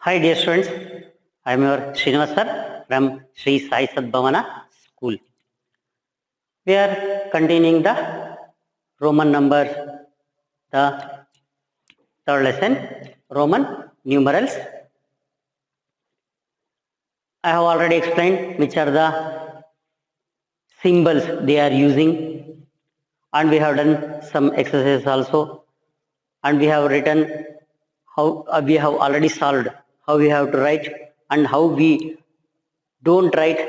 Hi dear students, I am your Srinivas sir from Sri Sai Sadbhavana School. We are continuing the Roman numbers, the third lesson, Roman numerals. I have already explained which are the symbols they are using, and we have done some exercises also, and we have written how we have already solved how we have to write and how we don't write,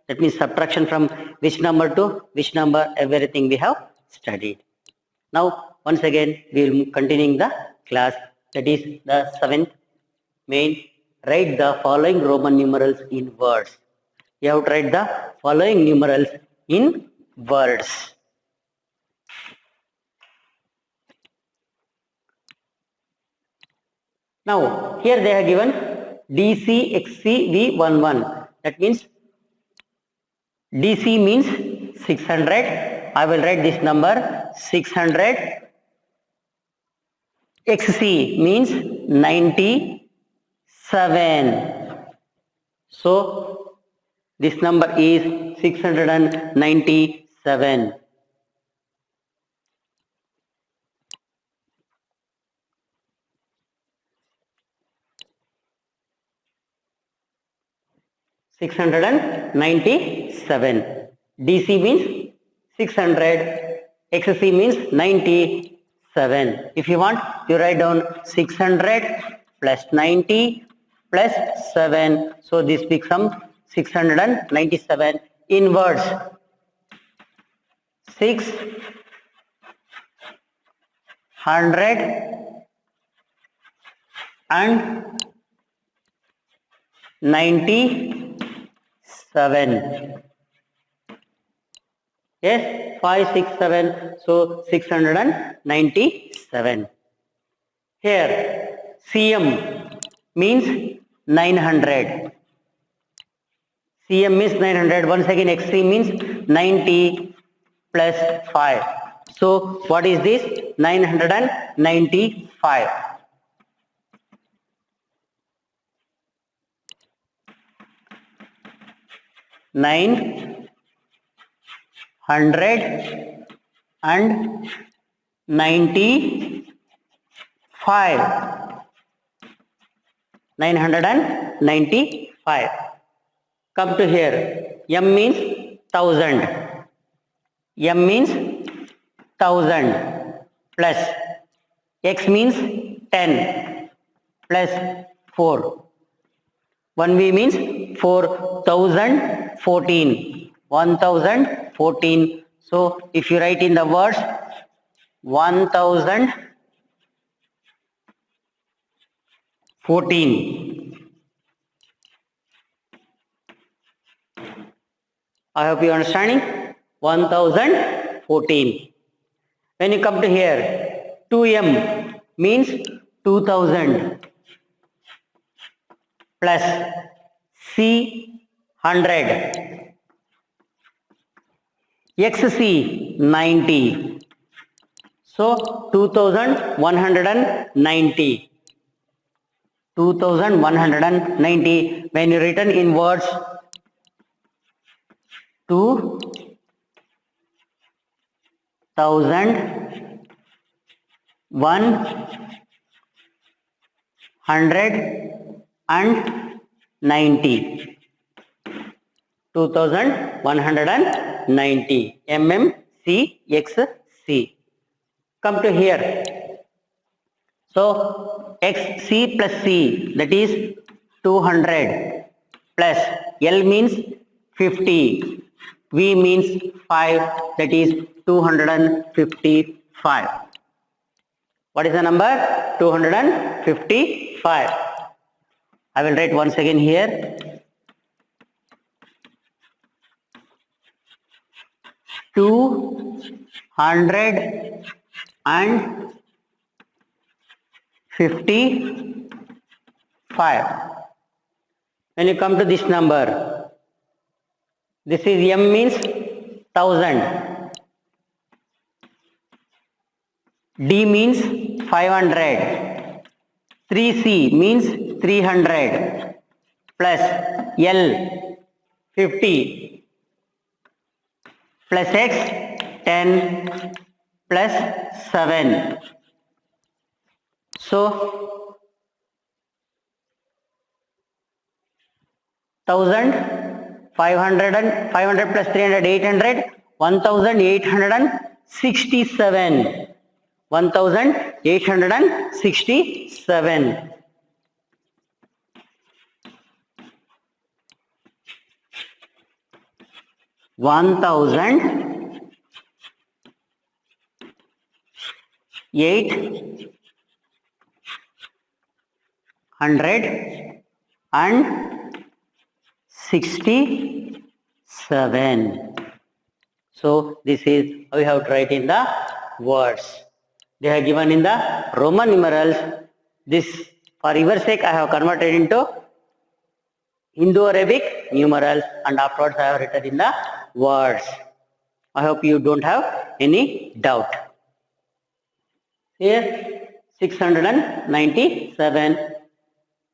that means subtraction from which number to which number, everything we have studied. Now once again we will continuing the class, that is the seventh main. Write the following Roman numerals in words. You have to write the following numerals in words. Now here they have given DCXCV11, that means DC means 600. I will write this number 600. XC means 97. So this number is 697. DC means 600, XC means 97. If you want, you write down 600 plus 90 plus 7. So this becomes 697 in words. 697. Yes, 567. So 697. Here CM means 900. CM means 900. Once again XC means 90 plus 5. So what is this? 995. Nine hundred and 95. 995. Come to here. M means 1000. M means 1000 plus X means 10 plus 4. 1V means 4014. 1014. So if you write in the words 1014. I hope you are understanding. 1014. When you come to here, 2M means 2000 plus C 100. XC 90. So 2190. 2190. When you written in words 2190. 2190. MMCXC. Come to here. So XC plus C, that is 200 plus L means 50. V means 5, that is 255. What is the number? 255. I will write once again here. 255. When you come to this number, this is M means 1000. D means 500. 3C means 300 plus L 50 plus X 10 plus 7. So 500 plus 300 800 1867 1867. 1867. So this is how we have to write in the words. They are given in the Roman numerals. This, for your sake, I have converted into Indo-Arabic numerals, and afterwards I have written in the words. I hope you don't have any doubt. Here 697,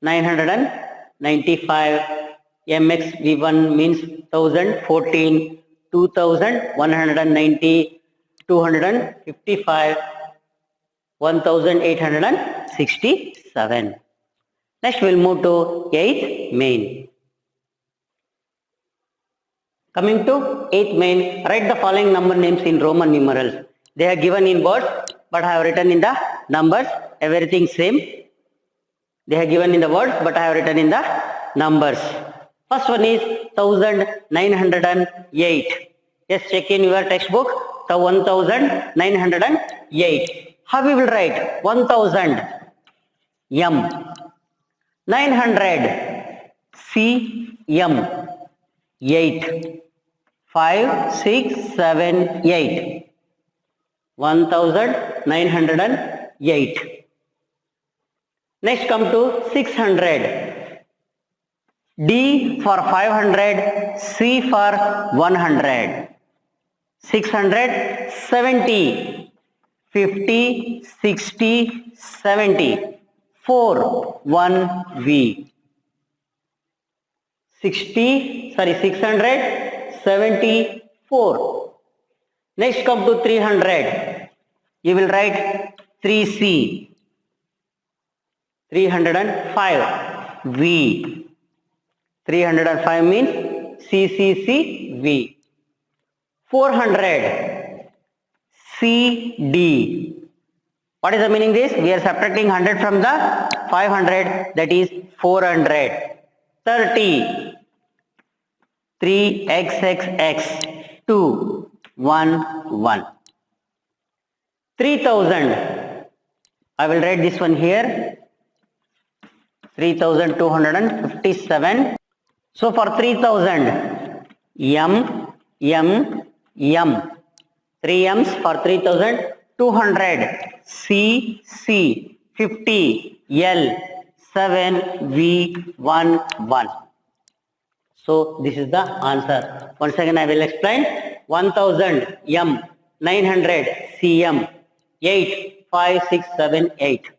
995, MXV1 means 1014, 2190, 255, 1867. Next we'll move to 8th main. Coming to 8th main, write the following number names in Roman numerals. They are given in words, but I have written in the numbers, everything same. They are given in the words, but I have written in the numbers. First one is 1908. Yes, check in your textbook, the 1908. How we will write? 1000, M. 900, C, M. 8. 5, 6, 7, 8. 1908. Next come to 600. D for 500, C for 100. 600, 70. 50, 60, 70. 4, 1, V. 674. Next come to 300. You will write 3C. 305. V. 305 means CCCV. 400. CD. What is the meaning this? We are subtracting 100 from the 500, that is 400. 30. 3XXX. 2, 1, 1. 3000. I will write this one here. 3257. So for 3000, M, M, M. 3 M's for 3000. 200, C, C. 50, L. 7, V, 1, 1. So this is the answer. Once again I will explain. 1000, M. 900, CM. 8, 5, 6, 7, 8.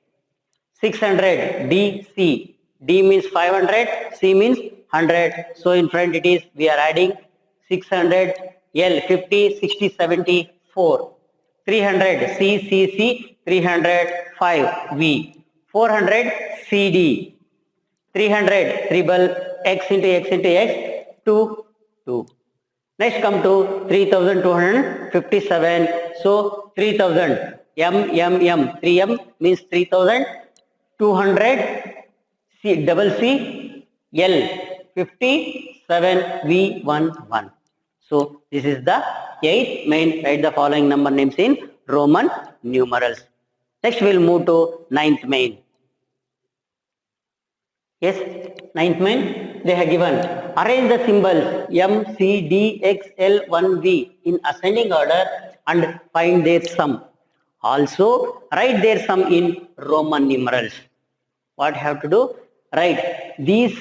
600, D, C. D means 500, C means 100. So in front it is, we are adding 600, L, 50, 60, 70, 4. 300, C, C, C. 300, 5, V. 400, CD. 300, triple, X into X into X, 2, 2. Next come to 3257. So 3000, M, M, M. 3M means 3000. 200, C, double C, L, 50, 7, V, 1, 1. So this is the 8th main. Write the following number names in Roman numerals. Next we will move to 9th main. Yes, 9th main, they have given. Arrange the symbols M, C, D, X, L, 1, V in ascending order and find their sum. Also, write their sum in Roman numerals. What you have to do? Write these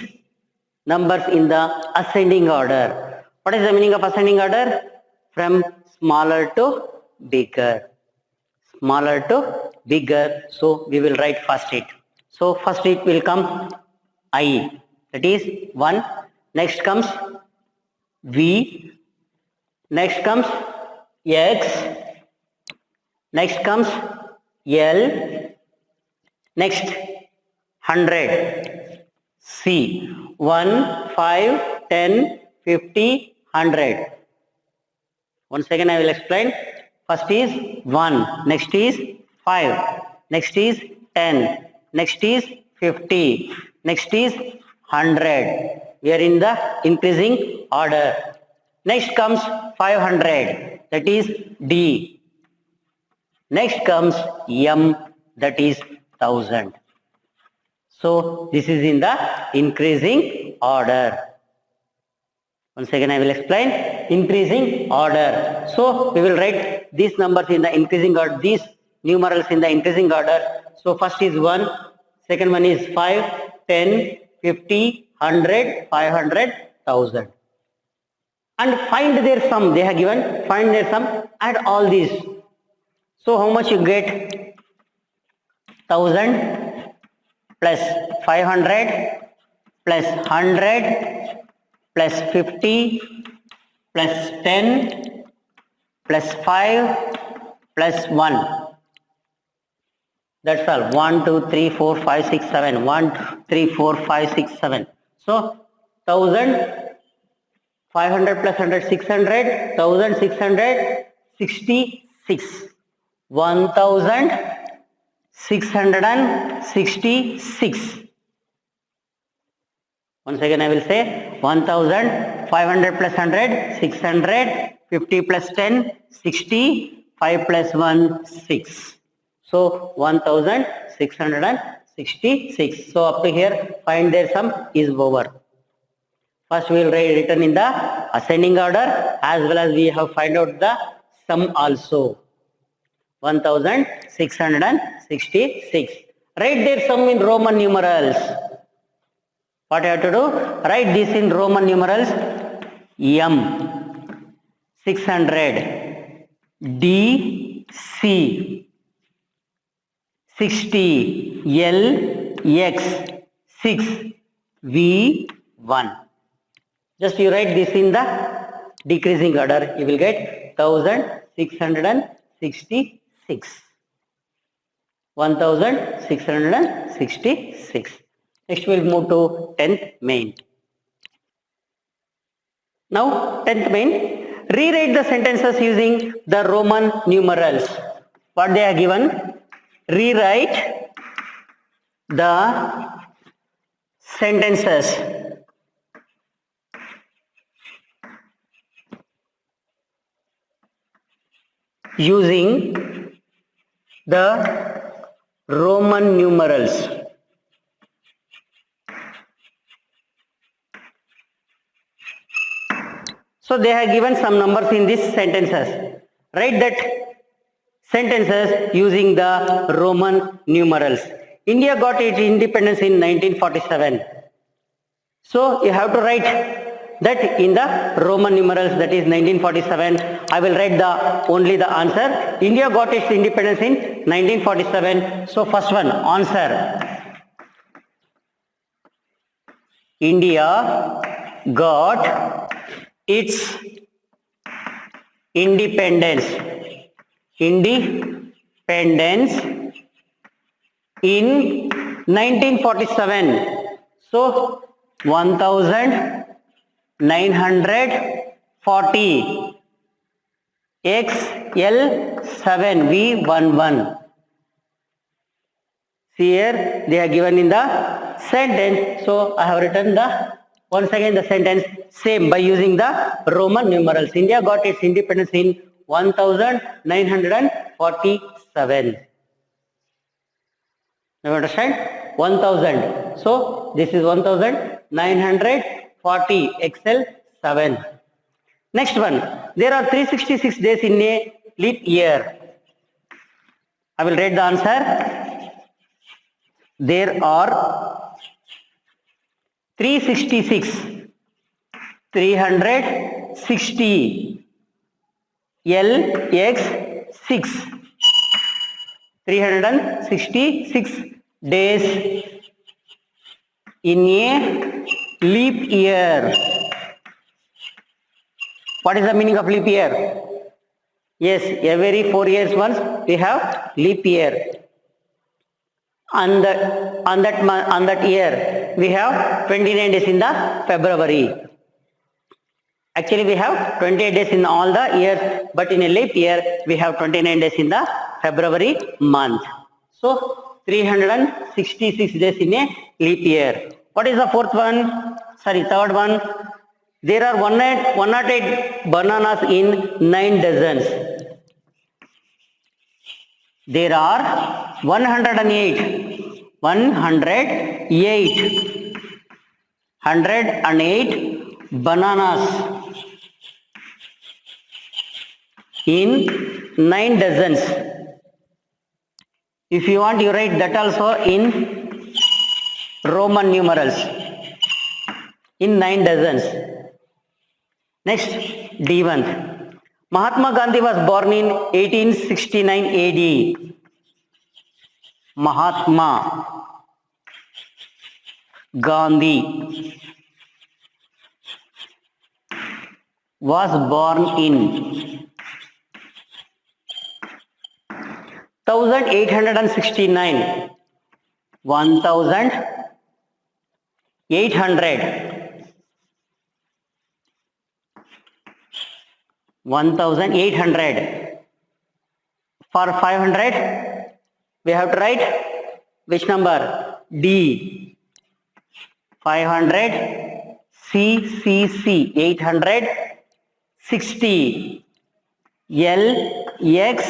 numbers in the ascending order. What is the meaning of ascending order? From smaller to bigger. Smaller to bigger. So, we will write first it. So, first it will come I, that is 1. Next comes V. Next comes X. Next comes L. Next 100. C. 1, 5, 10, 50, 100. Once again I will explain. First is 1, next is 5, next is 10, next is 50, next is 100. We are in the increasing order. Next comes 500, that is D. Next comes M, that is 1000. So this is in the increasing order. Once again I will explain. Increasing order. So we will write these numbers in the increasing order, these numerals in the increasing order. So first is 1, second one is 5, 10, 50, 100, 500, 1000. And find their sum. They have given, find their sum, add all these. So how much you get? 1000 plus 500 plus 100 plus 50 plus 10 plus 5 plus 1. That's all. 1, 2, 3, 4, 5, 6, 7. 1, 2, 3, 4, 5, 6, 7. So 1000, 500 plus 100, 600, 1666. 1666. Once again I will say 1500 plus 100, 600, 50 plus 10, 60, 5 plus 1, 6. So 1666. So up to here find their sum is over. First we will written in the ascending order, as well as we have find out the sum also. 1666. Write their sum in Roman numerals. What you have to do? Write this in Roman numerals. M 600, D C 60, L X 6, V 1. Just you write this in the decreasing order. You will get 1666. 1666. Next we will move to 10th main. Now 10th main. Rewrite the sentences using the Roman numerals. What they are given? Rewrite the sentences using the Roman numerals. So they have given some numbers in these sentences. Write that sentences using the Roman numerals. India got its independence in 1947. So you have to write that in the Roman numerals, that is 1947. I will write only the answer. India got its independence in 1947. So first one, answer. India got its independence in 1947. So 1940 XL7 V11. See here they are given in the sentence. So I have written once again the sentence same by using the Roman numerals. India got its independence in 1947. You understand? 1000. So this is 1940 XL7. Next one. There are 366 days in a leap year. I will read the answer. There are 366, 360, LX6, 366 days in a leap year. What is the meaning of leap year? Yes, every 4 years once we have leap year. On that year we have 29 days in the February. Actually we have 28 days in all the years, but in a leap year we have 29 days in the February month. So 366 days in a leap year. What is the third one? There are 108 bananas in 9 dozens. There are 108 bananas in 9 dozens. If you want, you write that also in Roman numerals in 9 dozens. Next, D1. Mahatma Gandhi was born in 1869 AD. Mahatma Gandhi was born in 1869. 1800. For 500, we have to write which number? D. 500 CCC 860 LX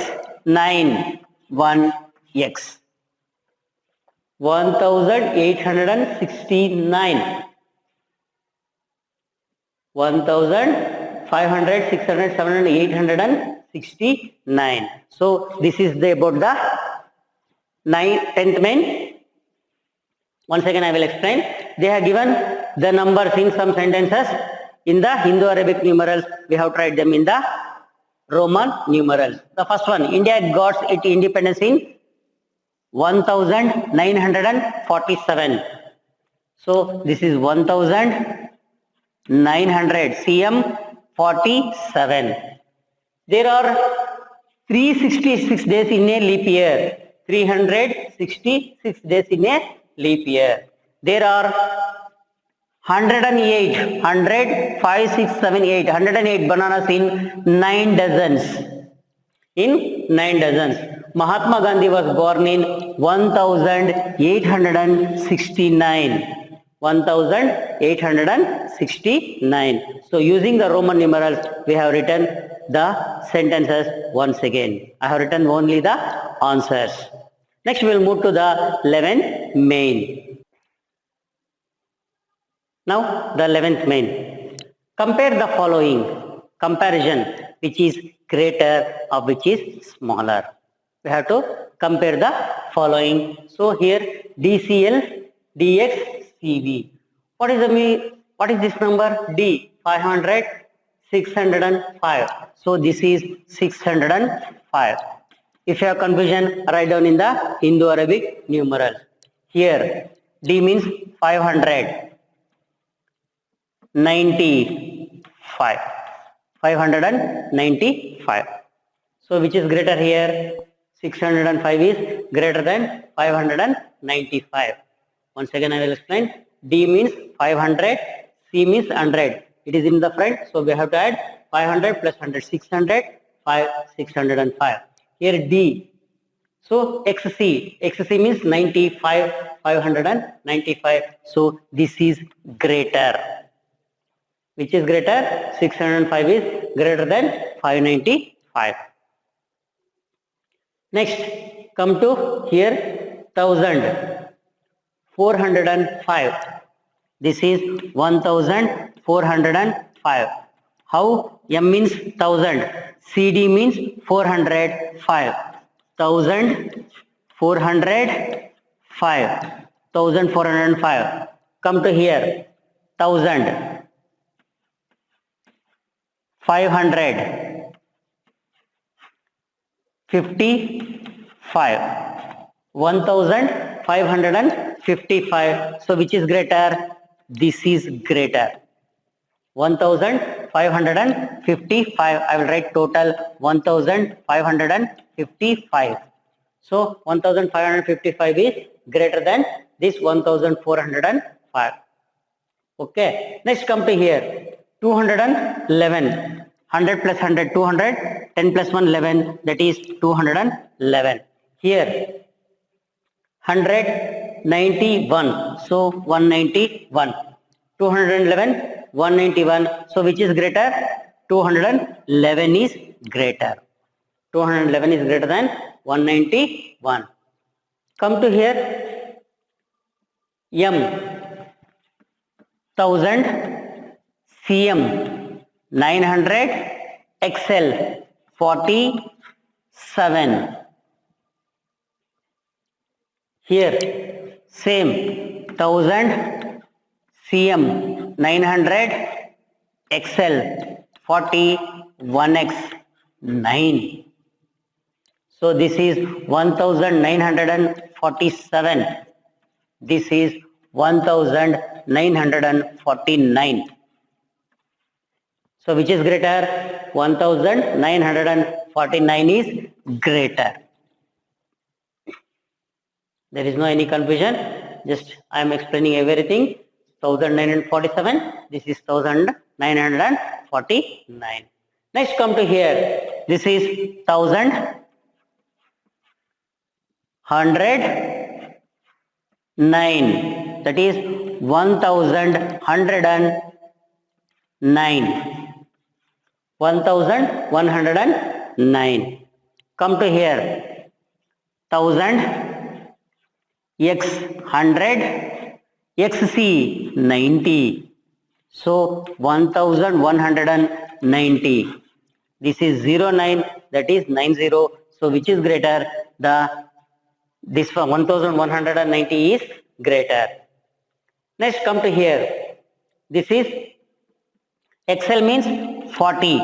9 1X 1869. 1500, 600, 700, 869. So this is about the 10th main. Once again I will explain. They have given the numbers in some sentences in the Hindu-Arabic numerals. We have tried them in the Roman numerals. The first one, India got its independence in 1947. So this is 1900 CM 47. There are 366 days in a leap year. 366 days in a leap year. There are 108 bananas in 9 dozens. In 9 dozens. Mahatma Gandhi was born in 1869. 1869. So using the Roman numerals, we have written the sentences once again. I have written only the answers. Next we will move to the 11th main. Now the 11th main. Compare the following. Comparison, which is greater or which is smaller. We have to compare the following. So here DCL, DX, CV. What is this number? D. 500, 605. So this is 605. If you have confusion, write down in the Hindu-Arabic numerals. Here D means 500. 95. 595. So which is greater here? 605 is greater than 595. Once again I will explain. D means 500, C means 100. It is in the front, so we have to add 500 plus 100, 600, 605. Here D. So XC means 95, 595. So this is greater. Which is greater? 605 is greater than 595. Next, come to here 1000. 405. This is 1405. How? M means 1000. CD means 405. 1405. 1405. Come to here. 1000. 500. 55. 1000. 1555. So which is greater? This is greater. 1555. I will write total 1555. So 1555 is greater than this 1405. Okay. Next come to here. 211. 100 plus 100, 200. 10 plus 1, 11. That is 211. Here 191. So 191. 211, 191. So which is greater? 211 is greater. 211 is greater than 191. Come to here. M. 1000. CM. 900. XL. 47. Here. Same. 1000. CM 900 XL 41x 9. So this is 1947. This is 1949. So which is greater? 1949 is greater. There is no any confusion. Just I am explaining everything. 1947. This is 1949. Next come to here. This is 1000. 109. That is 1109. 1109. Come to here. 1000. X 100. XC 90. So 1190. This is 09. That is 90. So which is greater? This 1190 is greater. Next come to here. This is XL means 40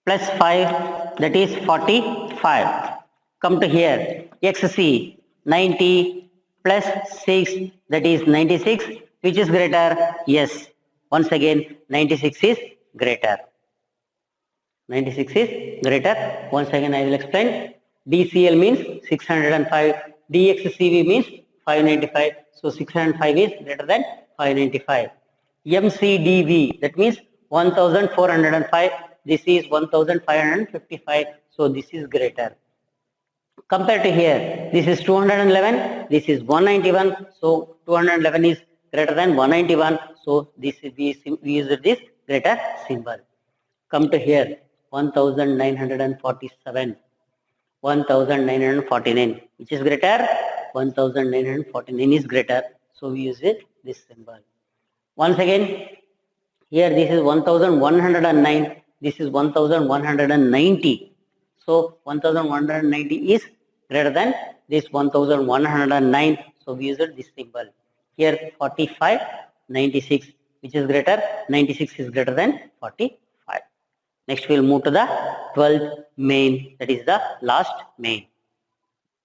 plus 5. That is 45. Come to here. XC 90 plus 6, that is 96, which is greater? Yes. Once again, 96 is greater. 96 is greater. Once again, I will explain. DCL means 605. DXCV means 595. So 605 is greater than 595. MCDV, that means 1405. This is 1555. So this is greater. Compared to here, this is 211, this is 191, so 211 is greater than 191, so this is we use this greater symbol. Come to here, 1947, 1949, which is greater? 1949 is greater, so we use this symbol. Once again, here this is 1109, this is 1190. So 1190 is greater than this 1109. So we use this symbol. Here 45, 96, which is greater? 96 is greater than 45. Next we will move to the 12th main, that is the last main.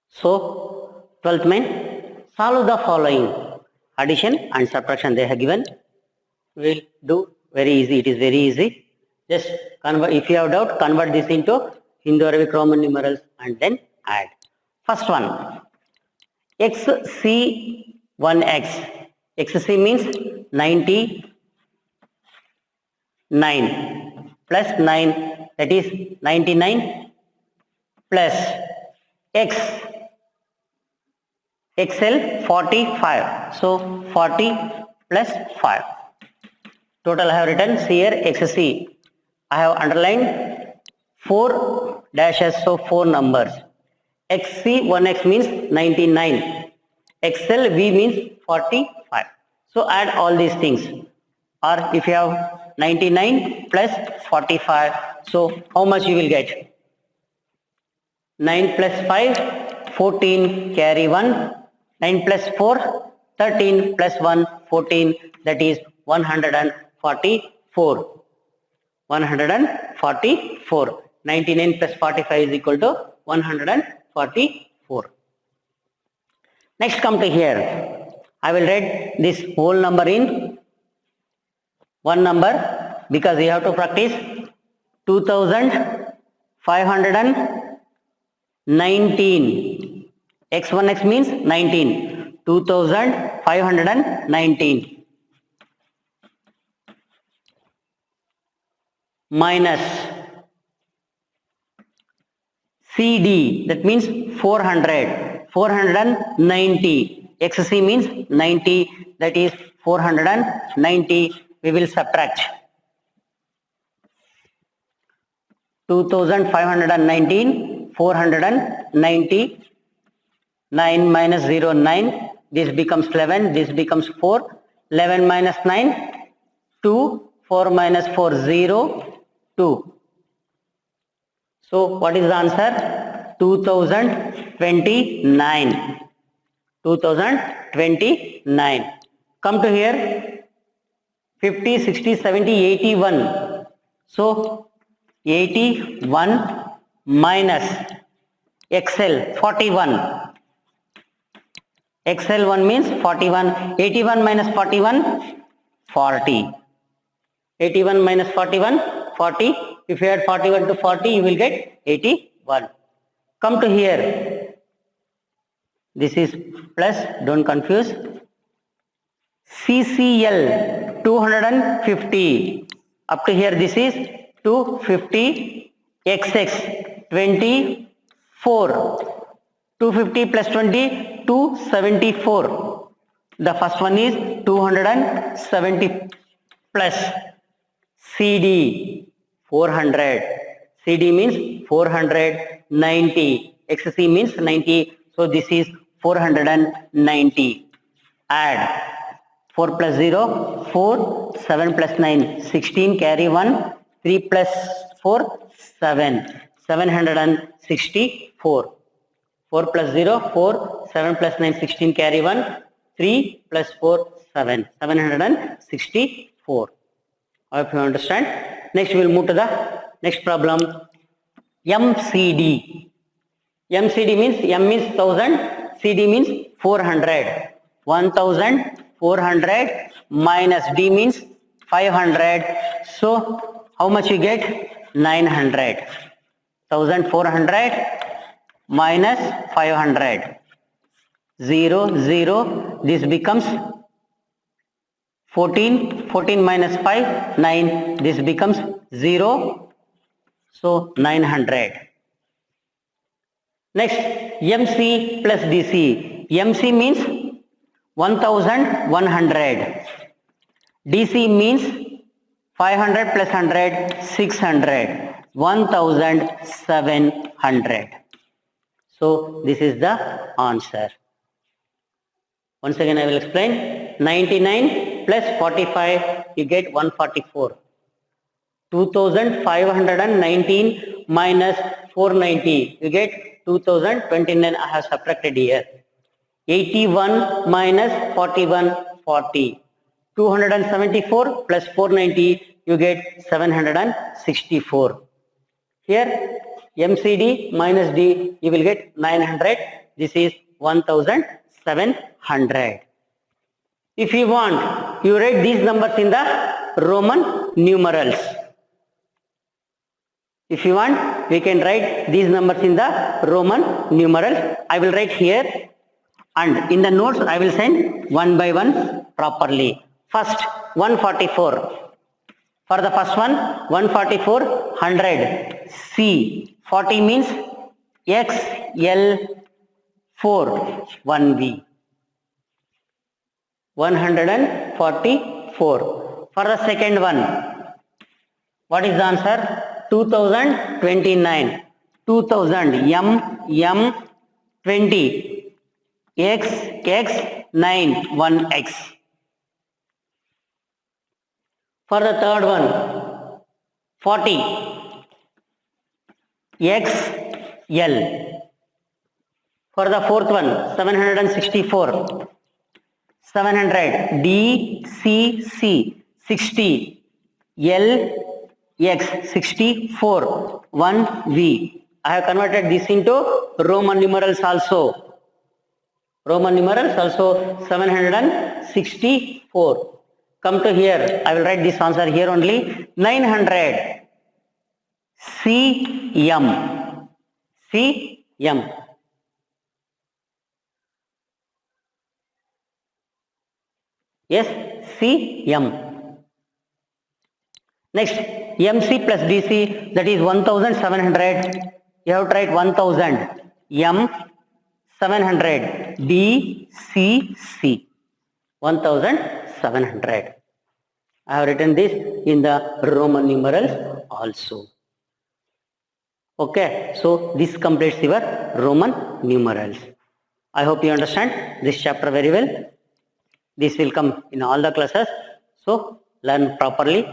So 12th main, solve the following. Addition and subtraction they have given. We will do very easy. It is very easy. Just convert. If you have doubt, convert this into Indo-Arabic Roman numerals and then add. First one, XC1X. XC means 99 plus 9, that is 99 plus X. XL 45. So 40 plus 5. Total I have written here XC. I have underlined 4 dashes, so 4 numbers. XC1X means 99. XLV means 45. So add all these things. Or if you have 99 plus 45, so how much you will get? 9 plus 5, 14, carry 1. 9 plus 4, 13 plus 1, 14. That is 144. 144. 99 plus 45 is equal to 144. Next, come to here. I will write this whole number in one number because we have to practice 2519. X1x means 19. 2519 minus CD, that means 400. 490. XC means 90, that is 490. We will subtract 2519, 490, 9 minus 0, 9. This becomes 11, this becomes 4. 11 minus 9, 2. 4 minus 4, 0, 2. So what is the answer? 2029. 2029. Come to here. 50, 60, 70, 81. So 81 minus XL 41. XL1 means 41. 81 minus 41, 40. 81 minus 41, 40. If you add 41 to 40, you will get 81. Come to here. This is plus, don't confuse. CCL 250. Up to here, this is 250. XX 24. 250 plus 20, 274. The first one is 270 plus CD 400. CD means 490. XC means 90. So this is 490. Add 4 plus 0, 4. 7 plus 9, 16. Carry 1. 3 plus 4, 7. 764. 4 plus 0, 4. 7 plus 9, 16. Carry 1. 3 plus 4, 7. 764. I hope you understand. Next, we will move to the next problem. MCD. MCD means M means 1000, CD means 400. 1400 minus D means 500. So, how much you get? 900. 1400 minus 500. 0, 0. This becomes 14. 14 minus 5, 9. This becomes 0. So, 900. Next, MC plus DC. MC means 1100. DC means 500 plus 100, 600. 1700. So, this is the answer. Once again, I will explain. 99 plus 45, you get 144. 2519 minus 490, you get 2029. I have subtracted here. 81 minus 41, 40. 274 plus 490, you get 764. Here, MCD minus D, you will get 900. This is 1700. If you want, you write these numbers in the Roman numerals. If you want, we can write these numbers in the Roman numerals. I will write here, and in the notes I will send one by one properly. First, 144. For the first one, 144, 100. C. 40 means XL4, 1V. 144. For the second one, what is the answer? 2029. 2000. M 20. X 9. 1X. For the third one, 40. XL. For the fourth one, 764. 700. DCC. 60. LX. 64. 1V. I have converted this into Roman numerals also. Roman numerals also 764. Come to here. I will write this answer here only. 900. CM. CM. Yes, CM. Next, MC plus DC, that is 1700. You have to write 1000. M 700. DCC 1700. I have written this in the Roman numerals also. Okay, so this completes your Roman numerals. I hope you understand this chapter very well. This will come in all the classes. So learn properly.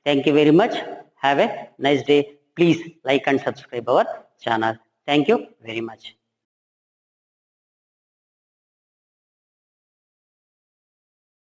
Thank you very much. Have a nice day. Please like and subscribe our channel. Thank you very much.